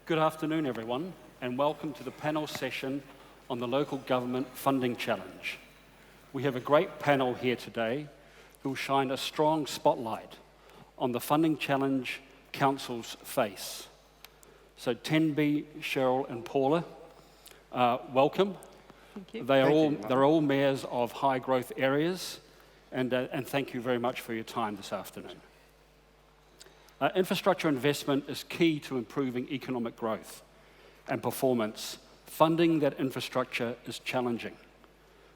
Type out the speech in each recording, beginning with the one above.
Good afternoon, everyone, and welcome to the panel session on the Local Government Funding Challenge. We have a great panel here today who will shine a strong spotlight on the Funding Challenge Councils face. So Tenby, Sheryl and Paula, welcome. Thank you. They're all mayors of high growth areas, and thank you very much for your time this afternoon. Infrastructure investment is key to improving economic growth and performance. Funding that infrastructure is challenging.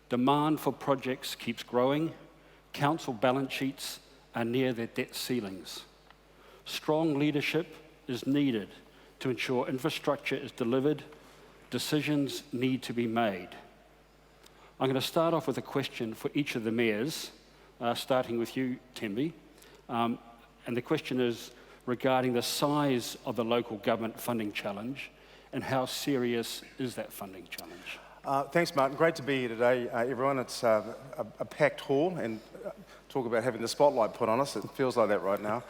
Demand for projects keeps growing. Council balance sheets are near their debt ceilings. Strong leadership is needed to ensure infrastructure is delivered. Decisions need to be made. I'm going to start off with a question for each of the mayors, starting with you, Tenby. And the question is regarding the size of the local government funding challenge and how serious is that funding challenge? Thanks, Martin. Great to be here today, everyone. It's a packed hall, and talk about having the spotlight put on us. It feels like that right now.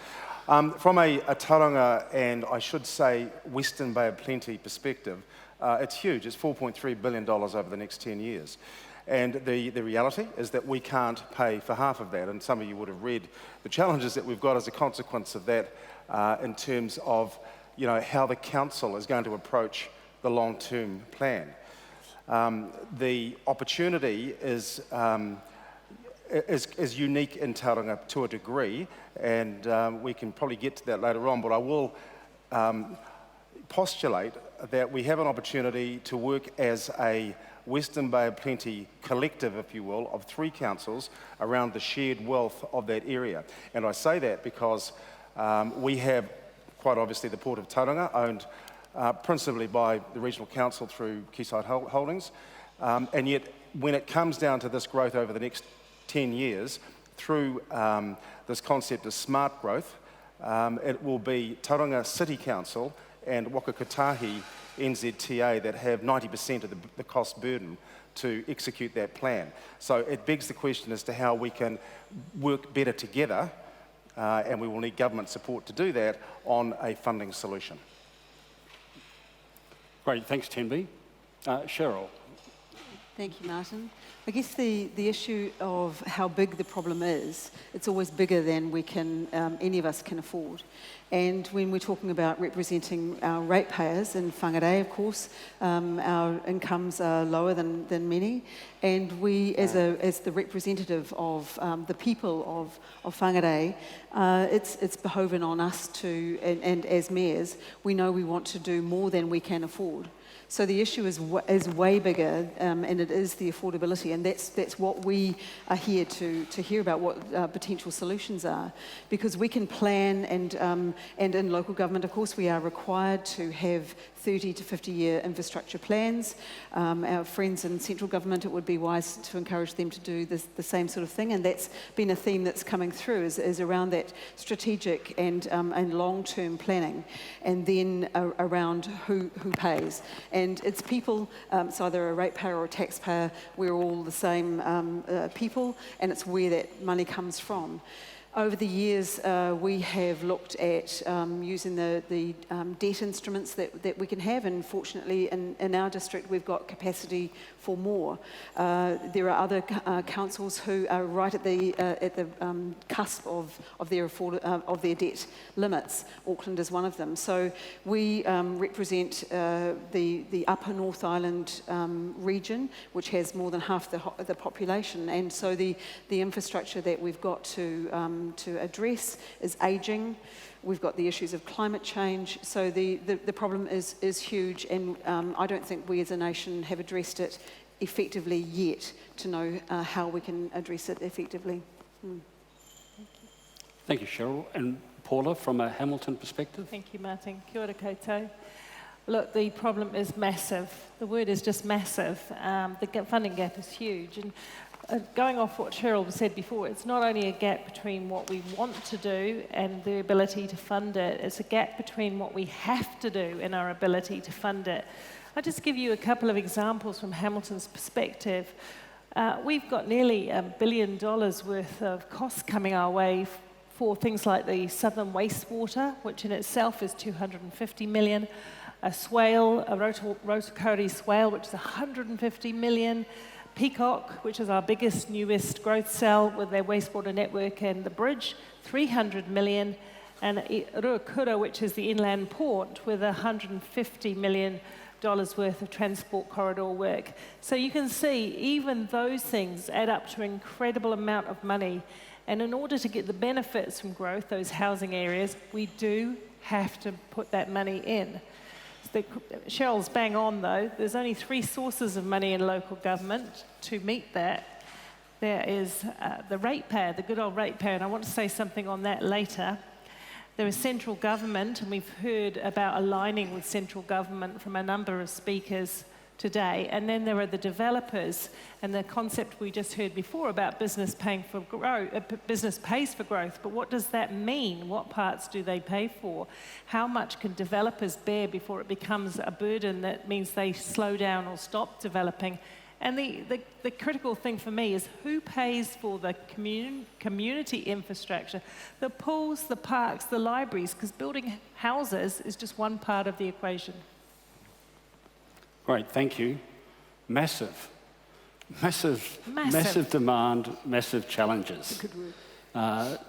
From a Tauranga and I should say Western Bay of Plenty perspective, it's huge. It's $4.3 billion over the next 10 years. And the reality is that we can't pay for half of that. And some of you would have read the challenges that we've got as a consequence of that in terms of how the council is going to approach the long-term plan. The opportunity is unique in Tauranga to a degree, and we can probably get to that later on, but I will postulate that we have an opportunity to work as a Western Bay of Plenty collective, if you will, of 3 councils around the shared wealth of that area. And I say that because we have, quite obviously, the Port of Tauranga, owned principally by the Regional Council through Quayside Holdings. And yet, when it comes down to this growth over the next 10 years, through this concept of smart growth, it will be Tauranga City Council and Wakakatahi NZTA that have 90% of the cost burden to execute that plan. So it begs the question as to how we can work better together, and we will need government support to do that, on a funding solution. Great, thanks Tenby. Sheryl. Thank you, Martin. I guess the issue of how big the problem is, it's always bigger than we can, any of us can afford. And when we're talking about representing our ratepayers in Whangārei, of course, our incomes are lower than many. And we, as the representative of the people of Whangārei, it's behoven on us to, and as mayors, we know we want to do more than we can afford. So the issue is way bigger, and it is the affordability, and that's what we are here to hear about, what potential solutions are, because we can plan, and in local government, of course, we are required to have 30 to 50-year infrastructure plans. Our friends in central government, it would be wise to encourage them to do the same sort of thing, and that's been a theme that's coming through, is around that strategic and long-term planning, and then around who pays. And it's people, it's either a ratepayer or a taxpayer, we're all the same people, and it's where that money comes from. Over the years, we have looked at using the debt instruments that we can have, and fortunately in our district we've got capacity for more. There are other councils who are right at the cusp of their debt limits. Auckland is one of them. So we represent the Upper North Island region, which has more than half the population, and so the infrastructure that we've got to address is ageing. We've got the issues of climate change, so the problem is huge, and I don't think we as a nation have addressed it effectively yet to know how we can address it effectively. Thank you, Sheryl. And Paula, from a Hamilton perspective? Thank you, Martin. Kia ora koutou. Look, the problem is massive. The word is just massive. The funding gap is huge. And going off what Sheryl said before, it's not only a gap between what we want to do and the ability to fund it, it's a gap between what we have to do and our ability to fund it. I'll just give you a couple of examples from Hamilton's perspective. We've got nearly $1 billion worth of costs coming our way for things like the Southern Wastewater, which in itself is $250 million. a swale, a Whangārei swale, which is 150 million. Peacock, which is our biggest, newest growth cell with their wastewater network and the bridge, 300 million. And Ruakura, which is the inland port, with $150 million worth of transport corridor work. So you can see even those things add up to an incredible amount of money. And in order to get the benefits from growth, those housing areas, we do have to put that money in. Sheryl's bang on, though. There's only 3 sources of money in local government to meet that. There is the ratepayer, the good old ratepayer, and I want to say something on that later. There is central government, and we've heard about aligning with central government from a number of speakers today. And then there are the developers, and the concept we just heard before about business paying for growth, business pays for growth. But what does that mean? What parts do they pay for? How much can developers bear before it becomes a burden that means they slow down or stop developing? And the critical thing for me is who pays for the community infrastructure, the pools, the parks, the libraries, because building houses is just one part of the equation. Great, thank you. Massive demand, massive challenges. Good word.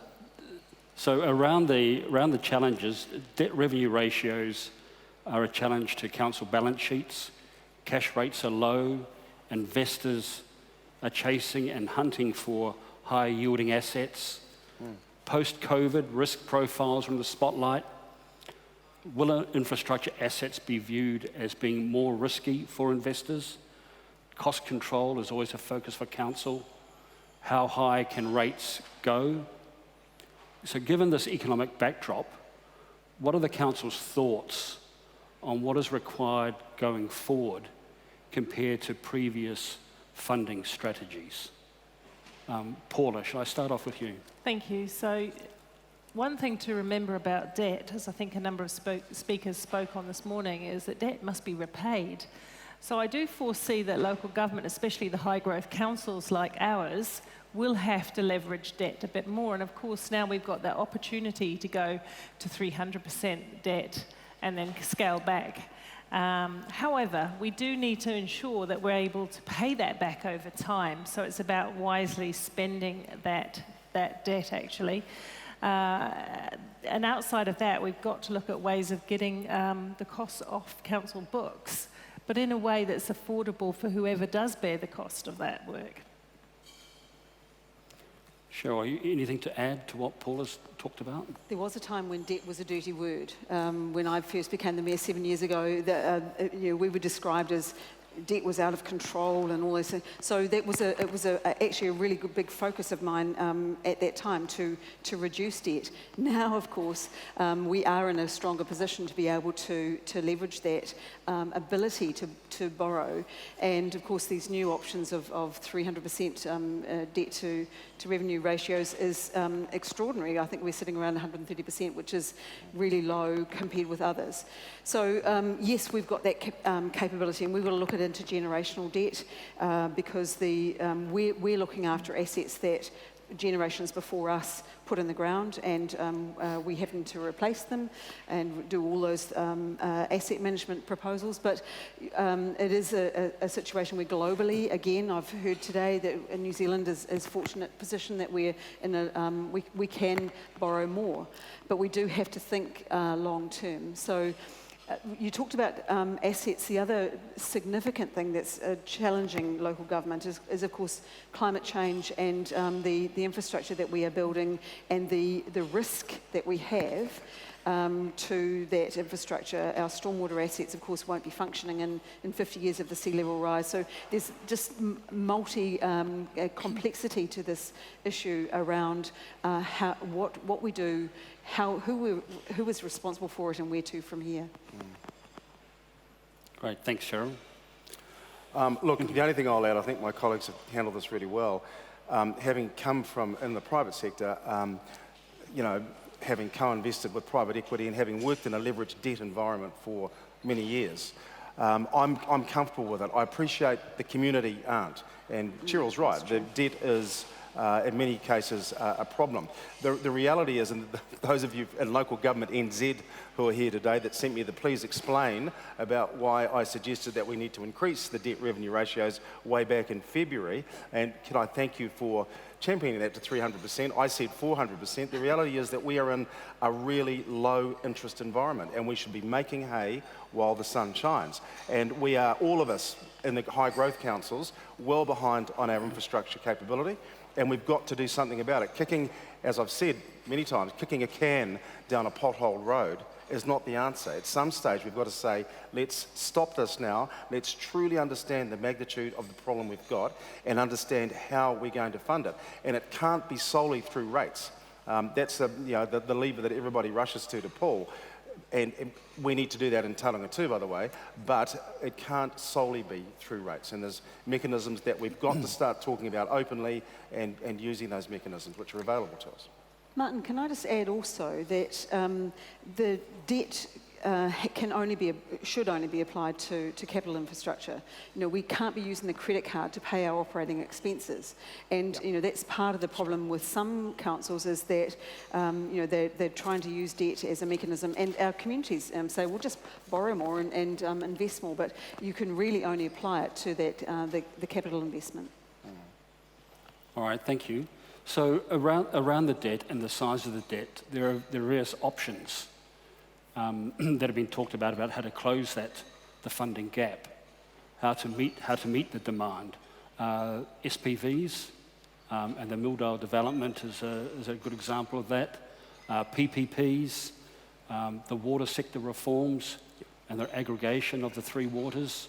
So around the challenges, debt revenue ratios are a challenge to council balance sheets. Cash rates are low. Investors are chasing and hunting for high-yielding assets. Post-COVID, risk profiles are in the spotlight. Will infrastructure assets be viewed as being more risky for investors? Cost control is always a focus for council. How high can rates go? So given this economic backdrop, what are the council's thoughts on what is required going forward compared to previous funding strategies? Paula, shall I start off with you? Thank you. So one thing to remember about debt, as I think a number of speakers spoke on this morning, is that debt must be repaid. So I do foresee that local government, especially the high growth councils like ours, will have to leverage debt a bit more. And of course now we've got that opportunity to go to 300% debt and then scale back. However, we do need to ensure that we're able to pay that back over time. So it's about wisely spending that debt, actually. And outside of that, we've got to look at ways of getting the costs off council books, but in a way that's affordable for whoever does bear the cost of that work. Sheryl, anything to add to what Paula's talked about? There was a time when debt was a dirty word. When I first became the mayor 7 years ago, we were described as debt was out of control and all those things. So that was actually a really good big focus of mine at that time to reduce debt. Now, of course, we are in a stronger position to be able to leverage that ability to borrow. And of course, these new options of 300% debt to revenue ratios is extraordinary. I think we're sitting around 130%, which is really low compared with others. So yes, we've got that capability, and we've got to look at intergenerational debt because we're looking after assets that generations before us put in the ground, and we having to replace them and do all those asset management proposals. But it is a situation where globally, again, I've heard today that New Zealand is fortunate position that we're in we can borrow more, but we do have to think long term. So you talked about assets. The other significant thing that's challenging local government is of course, climate change and the infrastructure that we are building and the risk that we have to that infrastructure. Our stormwater assets, of course, won't be functioning in 50 years of the sea level rise. So there's just complexity to this issue around what we do, who is responsible for it, and where to from here. Great, thanks, Sheryl. Look, the only thing I'll add, I think my colleagues have handled this really well. Having come from in the private sector, having co-invested with private equity and having worked in a leveraged debt environment for many years, I'm comfortable with it. I appreciate the community aren't. And Cheryl's right, the debt is in many cases, a problem. The reality is, and those of you in local government, NZ, who are here today, that sent me the please explain about why I suggested that we need to increase the debt revenue ratios way back in February, and can I thank you for championing that to 300%. I said 400%. The reality is that we are in a really low interest environment and we should be making hay while the sun shines. And we are, all of us in the high growth councils, well behind on our infrastructure capability, and we've got to do something about it. Kicking, as I've said many times, kicking a can down a potholed road is not the answer. At some stage we've got to say, let's stop this now, let's truly understand the magnitude of the problem we've got and understand how we're going to fund it. And it can't be solely through rates. That's the lever that everybody rushes to pull. And we need to do that in Tauranga too, by the way, but it can't solely be through rates. And there's mechanisms that we've got to start talking about openly and using those mechanisms which are available to us. Martin, can I just add also that the debt should only be applied to capital infrastructure. You know, we can't be using the credit card to pay our operating expenses, and you know that's part of the problem with some councils is that you know they're trying to use debt as a mechanism, and our communities say we'll just borrow more and invest more, but you can really only apply it to that the capital investment. All right, thank you. So around the debt and the size of the debt, there are various options that have been talked about how to close the funding gap, how to meet the demand. SPVs and the Mildale development is a good example of that. PPPs, the water sector reforms and their aggregation of the three waters,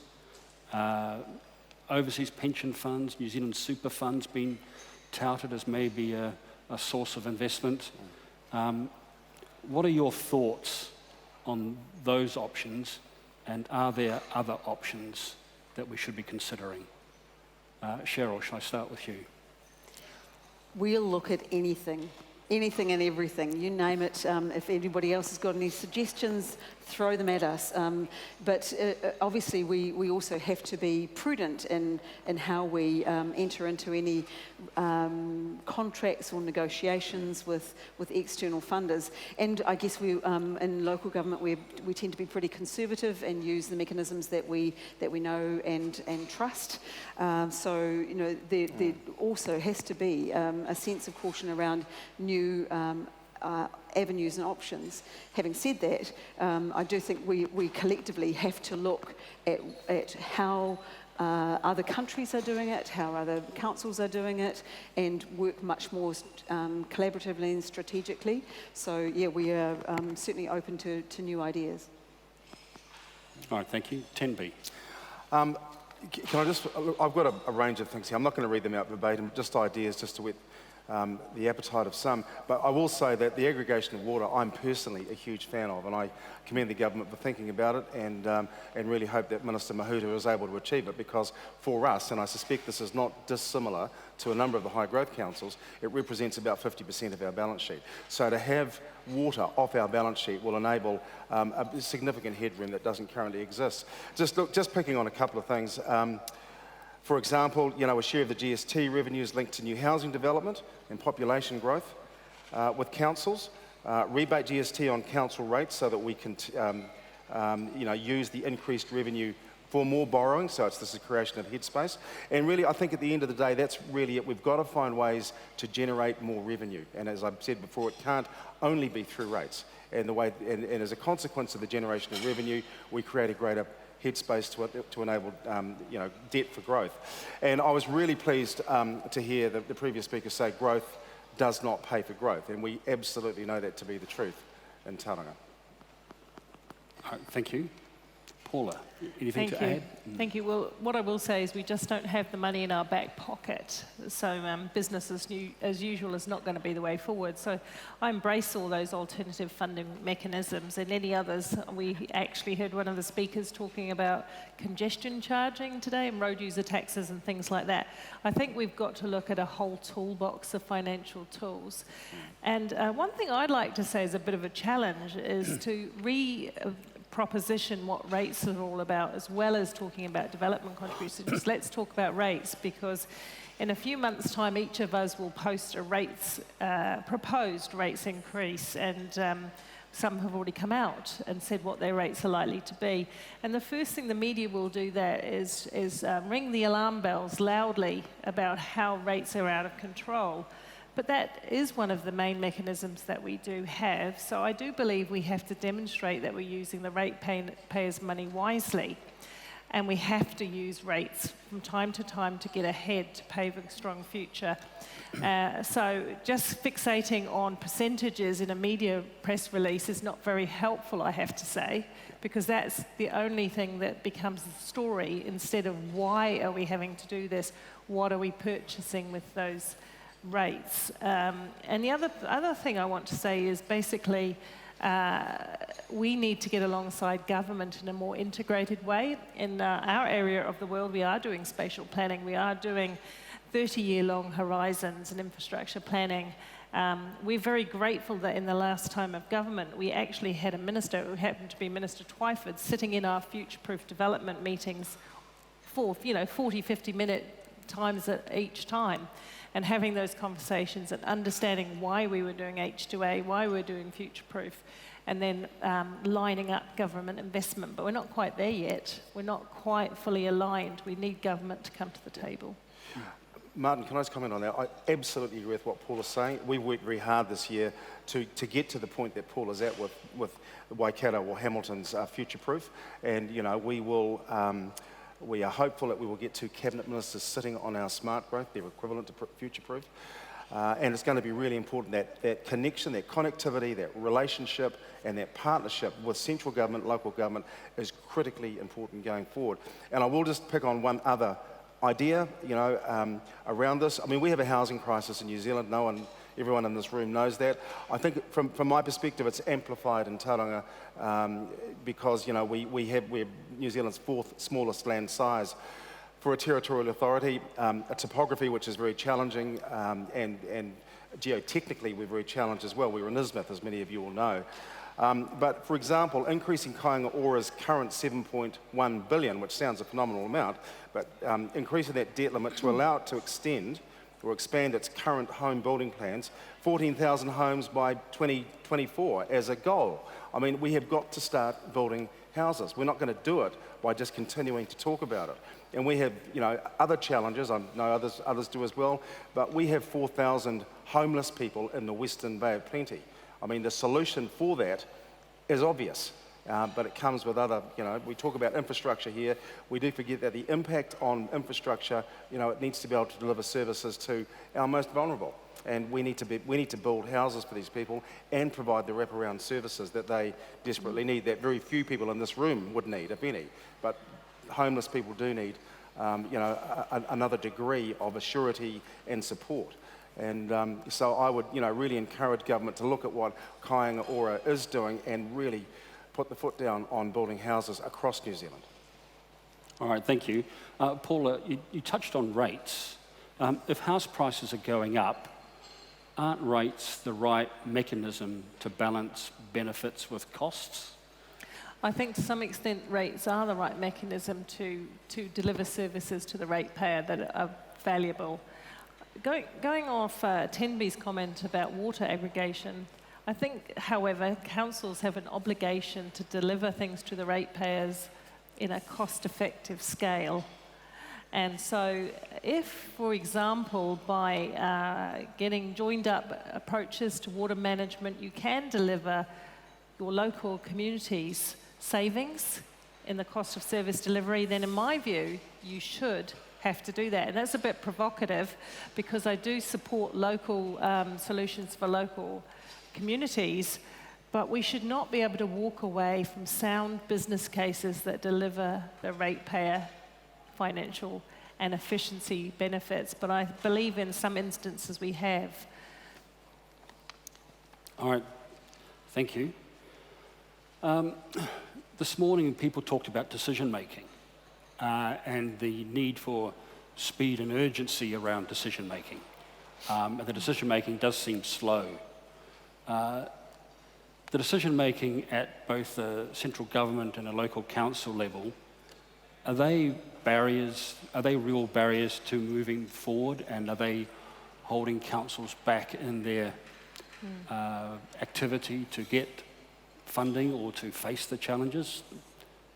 overseas pension funds, New Zealand super funds being touted as maybe a source of investment. What are your thoughts on those options, and are there other options that we should be considering? Sheryl, shall I start with you? We'll look at anything and everything, you name it. If anybody else has got any suggestions, throw them at us. But obviously we also have to be prudent in how we enter into any contracts or negotiations with external funders. And I guess we in local government we tend to be pretty conservative and use the mechanisms that we know and trust. So you know there also has to be a sense of caution around new avenues and options. Having said that, I do think we collectively have to look at how other countries are doing it, how other councils are doing it, and work much more collaboratively and strategically. So yeah, we are certainly open to new ideas. All right, thank you. Tenby. Can I just, I've got a range of things here. I'm not going to read them out verbatim, just ideas just to whet the appetite of some. But I will say that the aggregation of water, I'm personally a huge fan of, and I commend the government for thinking about it, and really hope that Minister Mahuta is able to achieve it, because for us, and I suspect this is not dissimilar to a number of the high growth councils, it represents about 50% of our balance sheet. So to have water off our balance sheet will enable a significant headroom that doesn't currently exist. Just picking on a couple of things. For example, you know, a share of the GST revenues linked to new housing development and population growth with councils. Rebate GST on council rates so that we can, you know, use the increased revenue for more borrowing. So this is the creation of headspace. And really, I think at the end of the day, that's really it. We've got to find ways to generate more revenue. And as I've said before, it can't only be through rates. And as a consequence of the generation of revenue, we create a greater headspace to enable you know, debt for growth. And I was really pleased to hear the previous speaker say growth does not pay for growth, and we absolutely know that to be the truth in Tauranga. Thank you. Paula, anything to add? Thank you. Well, what I will say is we just don't have the money in our back pocket. So business as usual is not going to be the way forward. So I embrace all those alternative funding mechanisms and any others. We actually heard one of the speakers talking about congestion charging today and road user taxes and things like that. I think we've got to look at a whole toolbox of financial tools. And one thing I'd like to say is a bit of a challenge is to proposition what rates are all about, as well as talking about development contributions. Let's talk about rates, because in a few months' time, each of us will post a proposed rates increase, and some have already come out and said what their rates are likely to be. And the first thing the media will do there is ring the alarm bells loudly about how rates are out of control. But that is one of the main mechanisms that we do have. So I do believe we have to demonstrate that we're using the ratepayers' money wisely. And we have to use rates from time to time to get ahead, to pave a strong future. So just fixating on percentages in a media press release is not very helpful, I have to say, because that's the only thing that becomes the story, instead of why are we having to do this, what are we purchasing with those rates. And the other thing I want to say is basically we need to get alongside government in a more integrated way. In our area of the world, we are doing spatial planning. We are doing 30-year-long horizons and infrastructure planning. We're very grateful that in the last time of government, we actually had a minister, who happened to be Minister Twyford, sitting in our future-proof development meetings for 40, 50-minute times at each time, and having those conversations and understanding why we were doing H2A, why we were doing future-proof, and then lining up government investment. But we're not quite there yet. We're not quite fully aligned. We need government to come to the table. Martin, can I just comment on that? I absolutely agree with what Paula's saying. We've worked very hard this year to get to the point that Paula's at with Waikato or Hamilton's future-proof, and we are hopeful that we will get 2 cabinet ministers sitting on our smart growth, their equivalent to future-proof. And it's going to be really important that connection, that connectivity, that relationship and that partnership with central government, local government is critically important going forward. And I will just pick on one other idea, around this. I mean, we have a housing crisis in New Zealand. Everyone in this room knows that. I think from my perspective, it's amplified in Tauranga because, we're New Zealand's 4th smallest land size. For a territorial authority, a topography which is very challenging, and geotechnically we're very challenged as well. We're in Ismith, as many of you will know. But for example, increasing Kāinga Ora's current 7.1 billion, which sounds a phenomenal amount, but increasing that debt limit to allow it to extend or expand its current home building plans, 14,000 homes by 2024 as a goal. I mean, we have got to start building houses. We're not going to do it by just continuing to talk about it. And we have, other challenges. I know others do as well. But we have 4,000 homeless people in the Western Bay of Plenty. I mean, the solution for that is obvious, but it comes with other. We talk about infrastructure here. We do forget that the impact on infrastructure, it needs to be able to deliver services to our most vulnerable. And we need to build houses for these people and provide the wraparound services that they desperately need, that very few people in this room would need, if any. But homeless people do need, another degree of assurity and support. And so I would, really encourage government to look at what Kāinga Ora is doing and really put the foot down on building houses across New Zealand. All right, thank you. Paula, you touched on rates. If house prices are going up, aren't rates the right mechanism to balance benefits with costs? I think to some extent rates are the right mechanism to deliver services to the ratepayer that are valuable. Going off Tenby's comment about water aggregation, I think, however, councils have an obligation to deliver things to the ratepayers in a cost-effective scale. And so if, for example, by getting joined-up approaches to water management, you can deliver your local communities savings in the cost of service delivery, then in my view, you should have to do that. And that's a bit provocative because I do support local solutions for local communities, but we should not be able to walk away from sound business cases that deliver the ratepayer financial and efficiency benefits. But I believe in some instances we have. All right, thank you. This morning people talked about decision making and the need for speed and urgency around decision making. And the decision making does seem slow. the decision-making at both the central government and a local council level, are they real barriers to moving forward, and are they holding councils back in their activity to get funding or to face the challenges?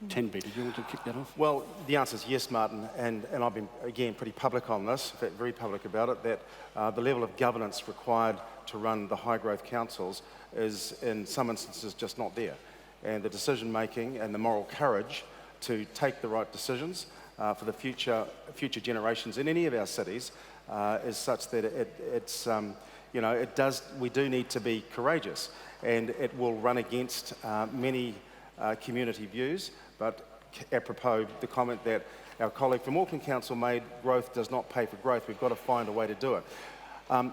Tenby, did you want to kick that off? Well, the answer is yes, Martin, and I've been, again, pretty public on this, in fact, very public about it, that the level of governance required to run the high-growth councils is, in some instances, just not there. And the decision-making and the moral courage to take the right decisions for the future generations in any of our cities is such that we do need to be courageous, and it will run against many community views. But apropos the comment that our colleague from Auckland Council made, growth does not pay for growth. We've got to find a way to do it.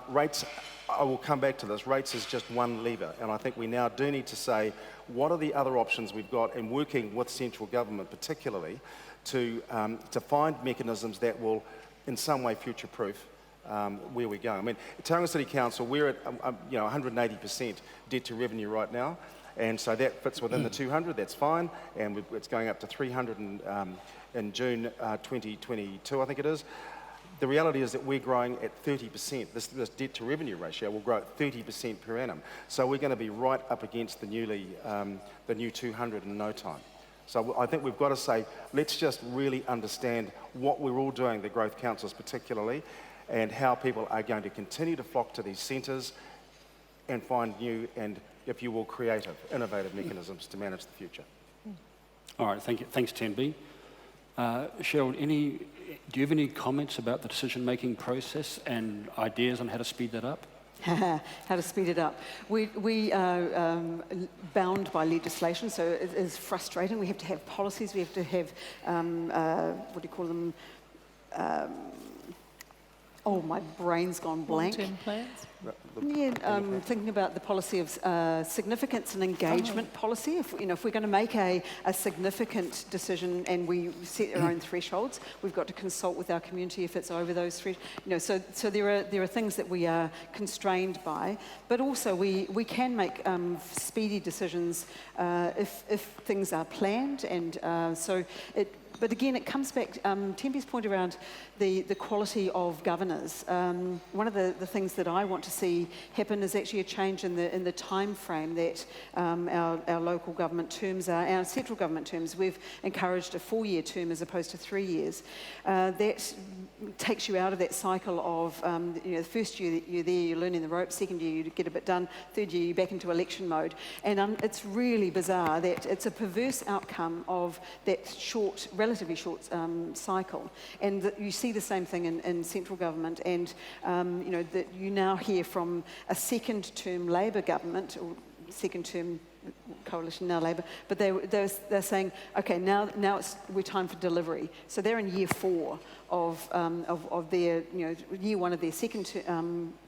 Rates, I will come back to this, rates is just one lever, and I think we now do need to say, what are the other options we've got, in working with central government particularly, to find mechanisms that will in some way future-proof where we're going. I mean, Tauranga City Council, we're at 180% debt to revenue right now, and so that fits within the 200, that's fine, and it's going up to 300 in June 2022, I think it is. The reality is that we're growing at 30%. This debt to revenue ratio will grow at 30% per annum. So we're going to be right up against the new 200 in no time. So I think we've got to say, let's just really understand what we're all doing, the growth councils particularly, and how people are going to continue to flock to these centres and find new and, if you will, creative, innovative mechanisms to manage the future. All right, thank you. Thanks, Tenby. Sheryl, do you have any comments about the decision-making process and ideas on how to speed that up? How to speed it up. We are bound by legislation, so it is frustrating. We have to have policies, we have to have, what do you call them? Oh, my brain's gone blank. Long-term plans? Yeah, thinking about the policy of significance and engagement policy. If we're going to make a significant decision and we set our own thresholds, we've got to consult with our community if it's over those thresholds. So there are things that we are constrained by, but also we can make speedy decisions if things are planned, and But again, it comes back, Tenby's point around the quality of governors. One of the things that I want to see happen is actually a change in the time frame that our local government terms are, our central government terms. We've encouraged a 4-year term as opposed to 3 years. That takes you out of that cycle of, the first year that you're there, you're learning the ropes, second year you get a bit done, third year you're back into election mode. And it's really bizarre that it's a perverse outcome of that relatively short cycle. And you see the same thing in central government, and that you now hear from a second-term Labour government, or second-term coalition, now Labour, but they're saying, okay, now we're time for delivery. So they're in year 4 of their, year 1 of their second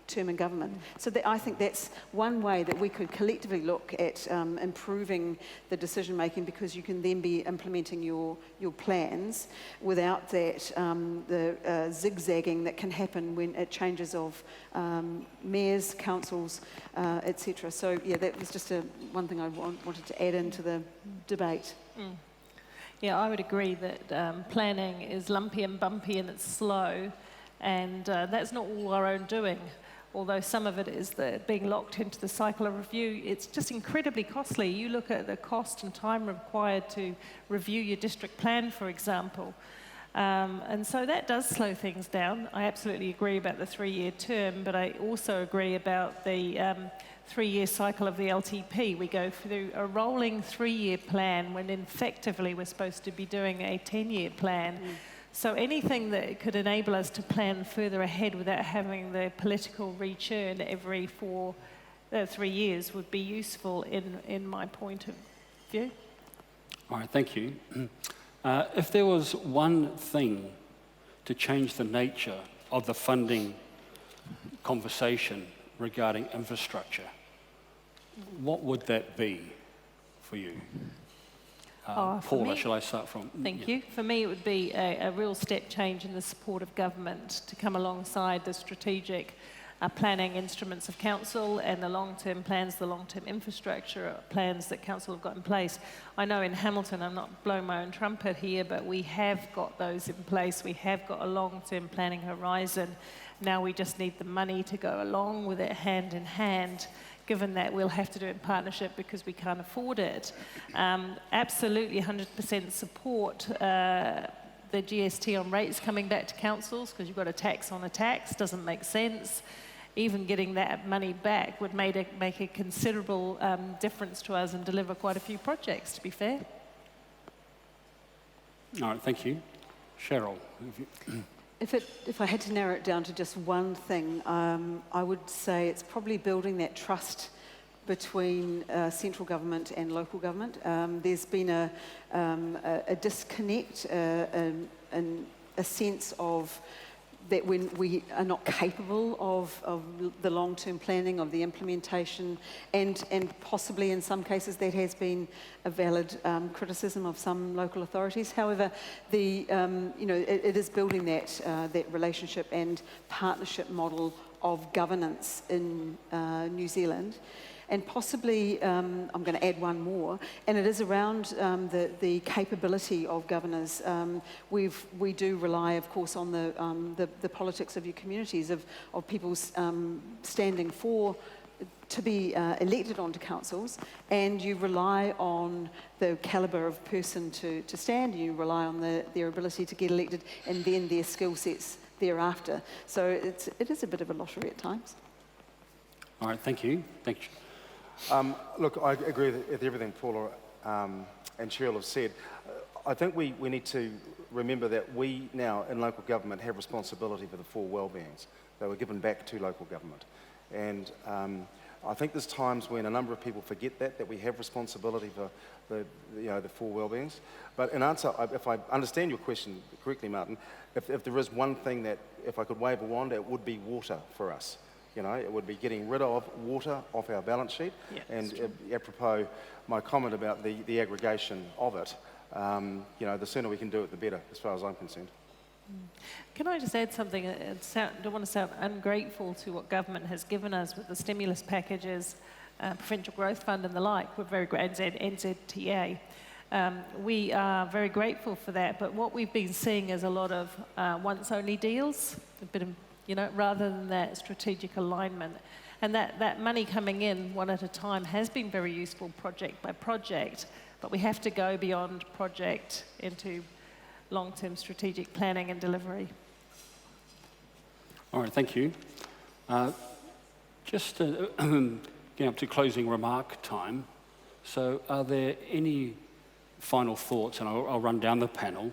term in government. So I think that's one way that we could collectively look at improving the decision making, because you can then be implementing your plans without that the zigzagging that can happen when it changes of mayors, councils, etc. So yeah, that was just one thing I wanted to add into the debate. Mm. Yeah, I would agree that planning is lumpy and bumpy and it's slow, and that's not all our own doing. Although some of it is being locked into the cycle of review, it's just incredibly costly. You look at the cost and time required to review your district plan, for example. And so that does slow things down. I absolutely agree about the 3-year term, but I also agree about the 3-year cycle of the LTP. We go through a rolling 3-year plan when effectively we're supposed to be doing a 10-year plan. Mm. So anything that could enable us to plan further ahead without having the political rechurn every 3 years would be useful in my point of view. All right, thank you. If there was one thing to change the nature of the funding conversation regarding infrastructure, what would that be for you? Paula, shall I start from? Thank you. For me, it would be a real step change in the support of government to come alongside the strategic planning instruments of council and the long-term plans, the long-term infrastructure plans that council have got in place. I know in Hamilton, I'm not blowing my own trumpet here, but we have got those in place. We have got a long-term planning horizon. Now we just need the money to go along with it hand in hand, given that we'll have to do it in partnership because we can't afford it. Absolutely 100% support the GST on rates coming back to councils, because you've got a tax on a tax, doesn't make sense. Even getting that money back would make a considerable difference to us and deliver quite a few projects, to be fair. All right, thank you. Sheryl. If I had to narrow it down to just one thing, I would say it's probably building that trust between central government and local government. There's been a disconnect, and a sense of that when we are not capable of the long-term planning, of the implementation, and possibly in some cases that has been a valid criticism of some local authorities. However, it is building that relationship and partnership model of governance in New Zealand. And possibly, I'm going to add one more, and it is around the capability of governors. We do rely, of course, on the politics of your communities, of people standing to be elected onto councils, and you rely on the calibre of person to stand, you rely on their ability to get elected, and then their skill sets thereafter. So it is a bit of a lottery at times. All right, thank you. Thank you. Look, I agree with everything Paula and Sheryl have said. I think we need to remember that we now in local government have responsibility for the 4 wellbeings that were given back to local government. And I think there's times when a number of people forget that we have responsibility for the 4 wellbeings. But in answer, if I understand your question correctly, Martin, if there is one thing that, if I could wave a wand, it would be water for us. It would be getting rid of water off our balance sheet. Yeah, and apropos my comment about the aggregation of it, the sooner we can do it, the better, as far as I'm concerned. Can I just add something? I don't want to sound ungrateful to what government has given us with the stimulus packages, Provincial Growth Fund and the like. We're very grateful, NZTA. We are very grateful for that, but what we've been seeing is a lot of once-only deals, a bit of rather than that strategic alignment. And that money coming in one at a time has been very useful project by project, but we have to go beyond project into long-term strategic planning and delivery. All right, thank you. Just getting up to closing remark time. So are there any final thoughts? And I'll run down the panel.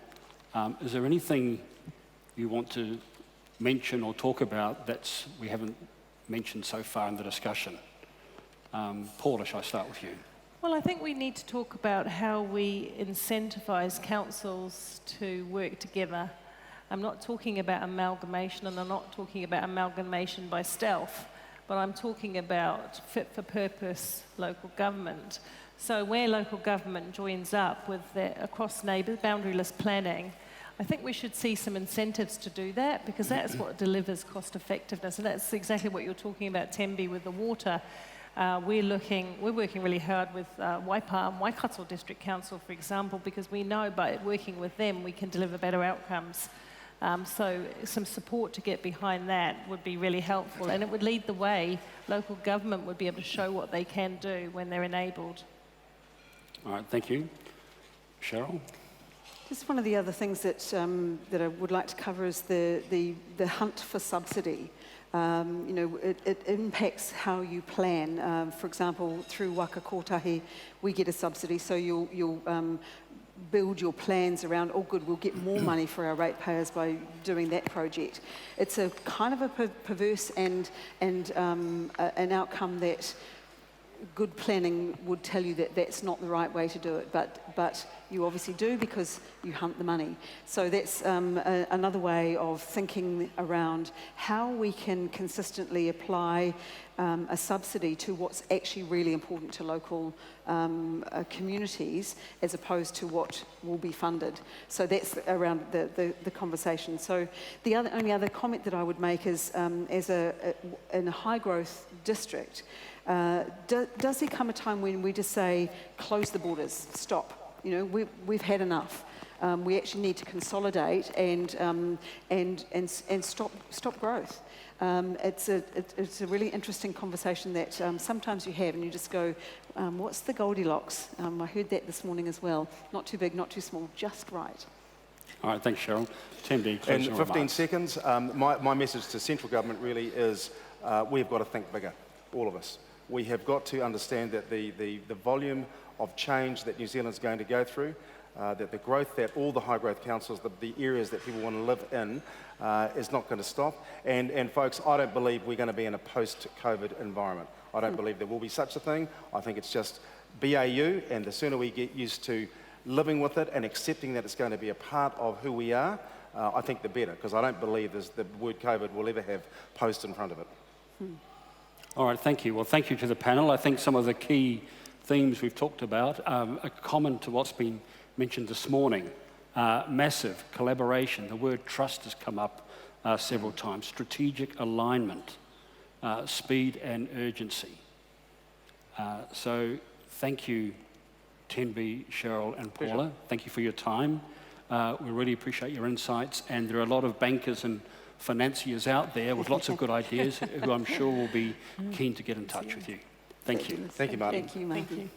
Is there anything you want to mention or talk about that we haven't mentioned so far in the discussion? Paula, shall I start with you? Well, I think we need to talk about how we incentivise councils to work together. I'm not talking about amalgamation, and I'm not talking about amalgamation by stealth, but I'm talking about fit-for-purpose local government. So where local government joins up with across neighbours, boundaryless planning, I think we should see some incentives to do that, because that's what delivers cost effectiveness. And that's exactly what you're talking about, Tenby, with the water. We're working really hard with Waipa and Waikato District Council, for example, because we know by working with them we can deliver better outcomes. So some support to get behind that would be really helpful, and it would lead the way. Local government would be able to show what they can do when they're enabled. All right, thank you. Sheryl? Just one of the other things that I would like to cover is the hunt for subsidy. It impacts how you plan. For example, through Waka Kotahi, we get a subsidy, so you'll build your plans around, oh good, we'll get more money for our ratepayers by doing that project. It's a kind of a perverse and an outcome that good planning would tell you that that's not the right way to do it, but you obviously do because you hunt the money. So that's another way of thinking around how we can consistently apply a subsidy to what's actually really important to local communities as opposed to what will be funded. So that's around the conversation. So the only other comment that I would make is in a high growth district, does there come a time when we just say, close the borders, stop? You know, we've had enough. We actually need to consolidate and stop growth. It's a really interesting conversation that sometimes you have, and you just go, what's the Goldilocks? I heard that this morning as well. Not too big, not too small, just right. All right, thanks, Sheryl. Tenby, In closing 15 remarks. seconds, my message to central government really is we've got to think bigger, all of us. We have got to understand that the volume of change that New Zealand's going to go through, that the growth that all the high growth councils, the areas that people want to live in, is not going to stop. And folks, I don't believe we're going to be in a post-COVID environment. I don't believe there will be such a thing. I think it's just BAU, and the sooner we get used to living with it and accepting that it's going to be a part of who we are, I think the better, because I don't believe the word COVID will ever have post in front of it. All right, thank you. Well, thank you to the panel. I think some of the key themes we've talked about are common to what's been mentioned this morning. Massive collaboration. The word trust has come up several times. Strategic alignment, speed and urgency. So thank you, Tenby, Sheryl and Paula. Pleasure. Thank you for your time. We really appreciate your insights, and there are a lot of bankers and financiers out there with lots of good ideas who I'm sure will be keen to get in touch with you. Thank you. Thank you, Martin. Thank you, Martin. Thank you.